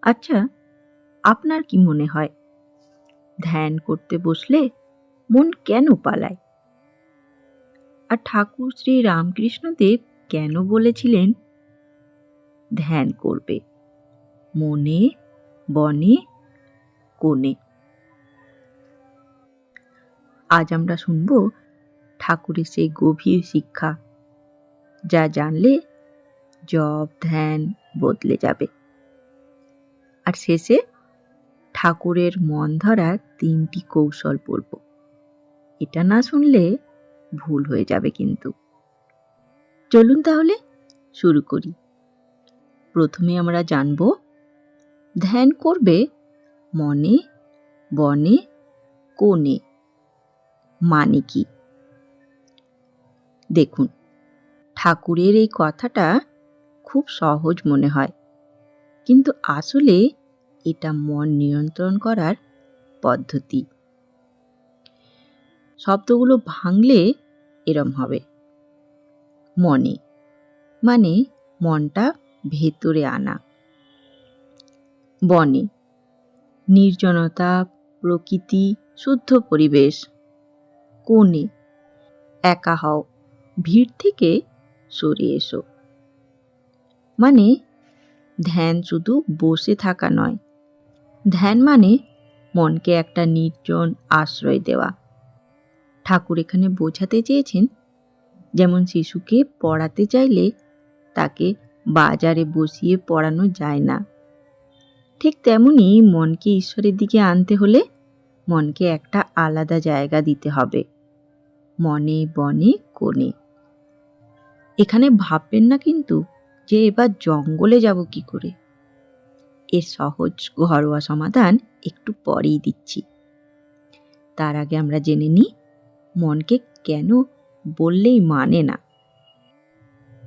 আচ্ছা, আপনার কি মনে হয় ধ্যান করতে বসলে মন কেন পালায়? আর ঠাকুর শ্রী রামকৃষ্ণদেব কেন বলেছিলেন ধ্যান করবে মনে, বনে, কোণে? আজ আমরা শুনব ঠাকুরের সেই গভীর শিক্ষা, যা জানলে জপ ধ্যান বদলে যাবে। আর শেষে ঠাকুরের মন ধরার 3টি কৌশল বলব। এটা না শুনলে ভুল হয়ে যাবে কিন্তু। চলুন তাহলে শুরু করি। প্রথমে আমরা জানব ধ্যান করবে মনে, বনে, কোণে মানে কি। দেখুন, ঠাকুরের এই কথাটা খুব সহজ মনে হয়, কিন্তু আসলে এটা মন নিয়ন্ত্রণ করার পদ্ধতি। শব্দগুলো ভাঙলে এরম হবে। মনে মানে মনটা ভেতরে আনা। বনে নির্জনতা, প্রকৃতি, শুদ্ধ পরিবেশ। কোণে একা হও, ভিড় থেকে সরে এসো। মানে ধ্যান শুধু বসে থাকা নয়, ধ্যান মানে মনকে একটা নির্জন আশ্রয় দেওয়া। ঠাকুর এখানে বোঝাতে চেয়েছেন, যেমন শিশুকে পড়াতে চাইলে তাকে বাজারে বসিয়ে পড়ানো যায় না, ঠিক তেমনি মনকে ঈশ্বরের দিকে আনতে হলে মনকে একটা আলাদা জায়গা দিতে হবে। মনে, বনে, কোণে। এখানে ভাববেন না কিন্তু যে এবার জঙ্গলে যাব কি করে। এর সহজ ঘরোয়া সমাধান একটু পরেই দিচ্ছি। তার আগে আমরা জেনে নিই মনকে কেন বললেই মানে না।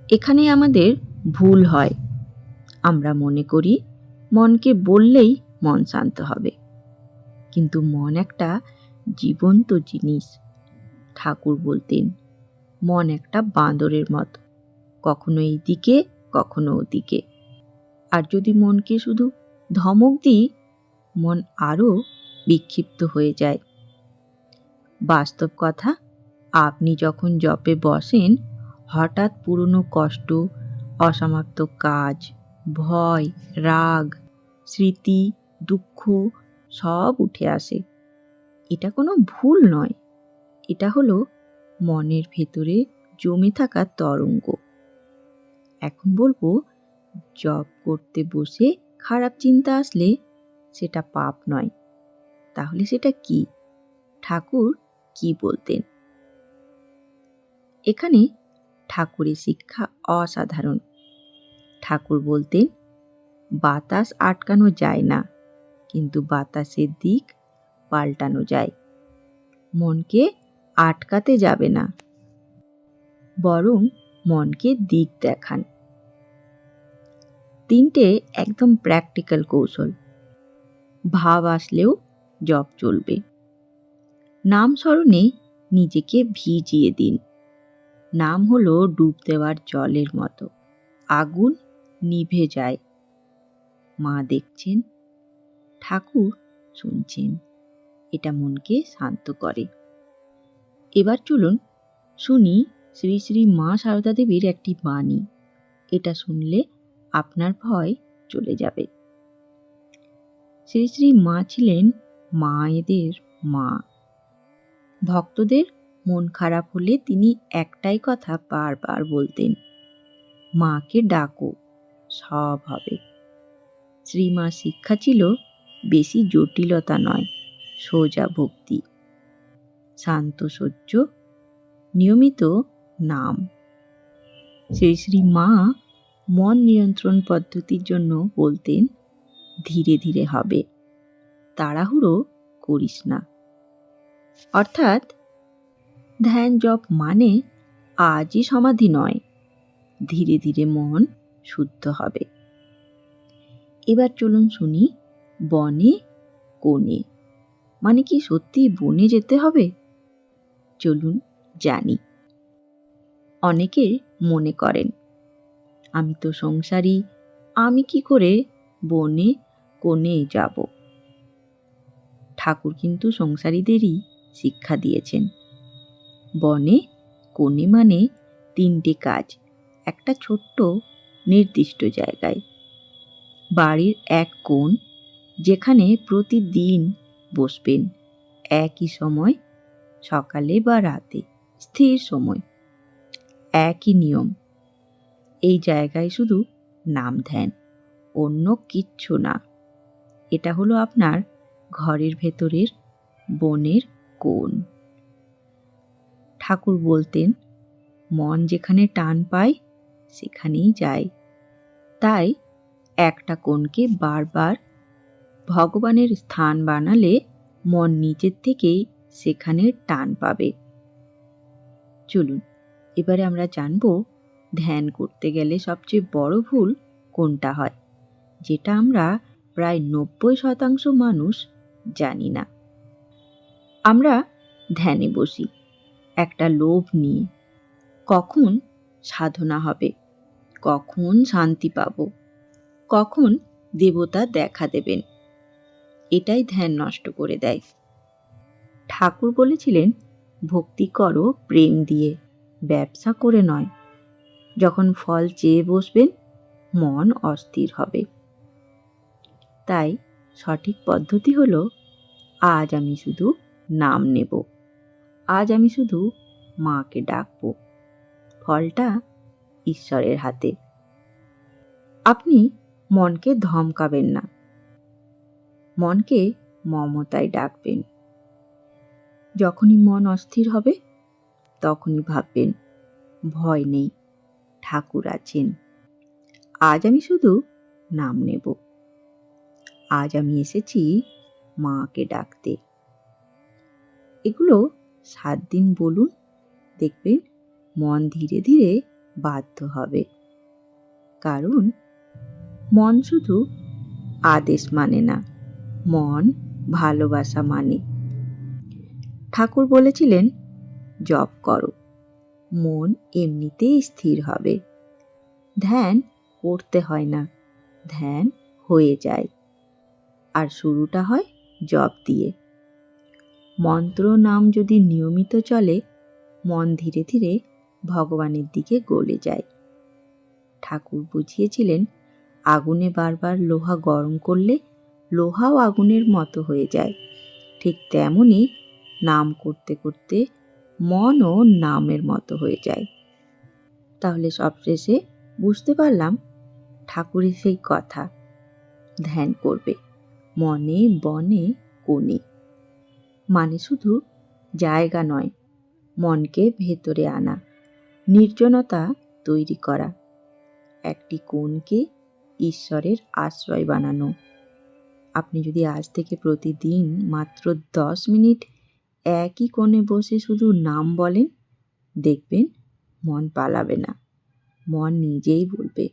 এখানে আমাদের ভুল হয়। আমরা মনে করি মনকে বললেই মন শান্ত হবে, কিন্তু মন একটা জীবন্ত জিনিস। ঠাকুর বলতেন মন একটা বাঁদরের মতো, কখনো এইদিকে কখনো ওদিকে। আর যদি মনকে শুধু ধমক দিই, মন আরও বিক্ষিপ্ত হয়ে যায়। বাস্তব কথা, আপনি যখন জপে বসেন, হঠাৎ পুরনো কষ্ট, অসমাপ্ত কাজ, ভয়, রাগ, স্মৃতি, দুঃখ সব উঠে আসে। এটা কোনো ভুল নয়, এটা হলো মনের ভেতরে জমে থাকা তরঙ্গ। এখন বলবো, জপ করতে বসে খারাপ চিন্তা আসলে সেটা পাপ নয়। তাহলে সেটা কি? ঠাকুর কি বলতেন? এখানে ঠাকুরের শিক্ষা অসাধারণ। ঠাকুর বলতেন বাতাস আটকানো যায় না, কিন্তু বাতাসের দিক পাল্টানো যায়। মনকে আটকাতে যাবে না, বরং মনকে দিক দেখান। 3টে একদম প্র্যাকটিক্যাল কৌশল। ভাব আসলেও জপ চলবে। নাম স্মরণে নিজেকে ভিজিয়ে দিন। নাম হলো ডুব দেওয়ার জলের মতো, আগুন নিভে যায়। মা দেখছেন, ঠাকুর শুনছেন, এটা মনকে শান্ত করে। এবার চলুন শুনি শ্রী শ্রী মা সারদা দেবীর একটি বাণী। এটা শুনলে আপনার ভয় চলে যাবে। শ্রী শ্রী মা ছিলেন মায়েদের মা। ভক্তদের মন খারাপ হলে তিনি একটাই কথা বারবার বলতেন, মাকে ডাকো, সব হবে। শ্রীমা শিক্ষা ছিল বেশি জটিলতা নয়, সোজা ভক্তি, শান্ত সহ্য, নিয়মিত নাম। শ্রী শ্রী মা মন নিয়ন্ত্রণ পদ্ধতির জন্য বলতেন, ধীরে ধীরে হবে, তাড়াহুড়ো করিস না। অর্থাৎ ধ্যান জপ মানে আজই সমাধি নয়, ধীরে ধীরে মন শুদ্ধ হবে। এবার চলুন শুনি বনে, কোণে মানে কি সত্যি বনে যেতে হবে? চলুন জানি। অনেকে মনে করেন আমি তো সংসারী, আমি কি করে বনে কোণে যাব। ঠাকুর কিন্তু সংসারীদেরই শিক্ষা দিয়েছেন। বনে কোণে মানে 3টে কাজ একটা ছোট্ট নির্দিষ্ট জায়গায়। বাড়ির এক কোণ যেখানে প্রতিদিন বসবেন, একই সময়, সকালে বা রাতে, স্থির সময়, একই নিয়ম। এই জায়গায় শুধু নাম ধ্যান, অন্য কিচ্ছু না। এটা হলো আপনার ঘরের ভেতরের বনের কোণ। ঠাকুর বলতেন, মন যেখানে টান পায় সেখানেই যায়। তাই একটা কোণকে বারবার ভগবানের স্থান বানালে মন নিজের থেকেই সেখানে টান পাবে। চলুন এবারে আমরা জানব ধ্যান করতে গেলে সবচেয়ে বড় ভুল কোনটা হয়, যেটা আমরা প্রায় 90% মানুষ জানি না। আমরা ধ্যানে বসি একটা লোভ নিয়ে, কখন সাধনা হবে, কখন শান্তি পাব, কখন দেবতা দেখা দেবেন। এটাই ধ্যান নষ্ট করে দেয়। ঠাকুর বলেছিলেন, ভক্তি করো প্রেম দিয়ে, ব্যবসা করে নয়। যখন ফল চেয়ে বসবেন মন অস্থির হবে। তাই সঠিক পদ্ধতি হলো, আজ আমি শুধু নাম নেব, আজ আমি শুধু মাকে ডাকব। ফলটা ঈশ্বরের হাতে। আপনি মনকে ধমকাবেন না, মনকে মমতায় ডাকবেন। যখনই মন অস্থির হবে তখনই ভাববেন, ভয় নেই, ঠাকুর আছেন। আজ আমি শুধু নাম নেব, আজ আমি এসেছি মাকে ডাকতে। এগুলো 7 দিন বলুন, দেখবেন মন ধীরে ধীরে বাধ্য হবে। কারণ মন শুধু আদেশ মানে না, মন ভালোবাসা মানে। ঠাকুর বলেছিলেন, জপ করো, মন এমনিতেই স্থির হবে। ধ্যান করতে হয় না, ধ্যান হয়ে যায়। আর শুরুটা হয় জপ দিয়ে। মন্ত্র নাম যদি নিয়মিত চলে, মন ধীরে ধীরে ভগবানের দিকে গলে যায়। ঠাকুর বুঝিয়েছিলেন, আগুনে বারবার লোহা গরম করলে লোহাও আগুনের মতো হয়ে যায়। ঠিক তেমনি নাম করতে করতে মনও নামের মতো হয়ে যায়। তাহলে সবশেষে বুঝতে পারলাম ঠাকুরের সেই কথা, ধ্যান করবে মনে বনে কোণে। মানে শুধু জায়গা নয়, মনকে ভেতরে আনা, নির্জনতা তৈরি করা, একটি কোণকে ঈশ্বরের আশ্রয় বানানো। আপনি যদি আজ থেকে প্রতিদিন মাত্র 10 মিনিট একই কোণে বসে শুধু নাম বলেন, দেখবেন মন পালাবে না। মন নিজেই বলবে,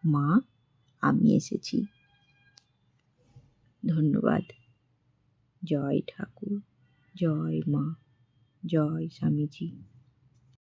মা আমি এসেছি। ধন্যবাদ। জয় ঠাকুর, জয় মা, জয় স্বামীজি।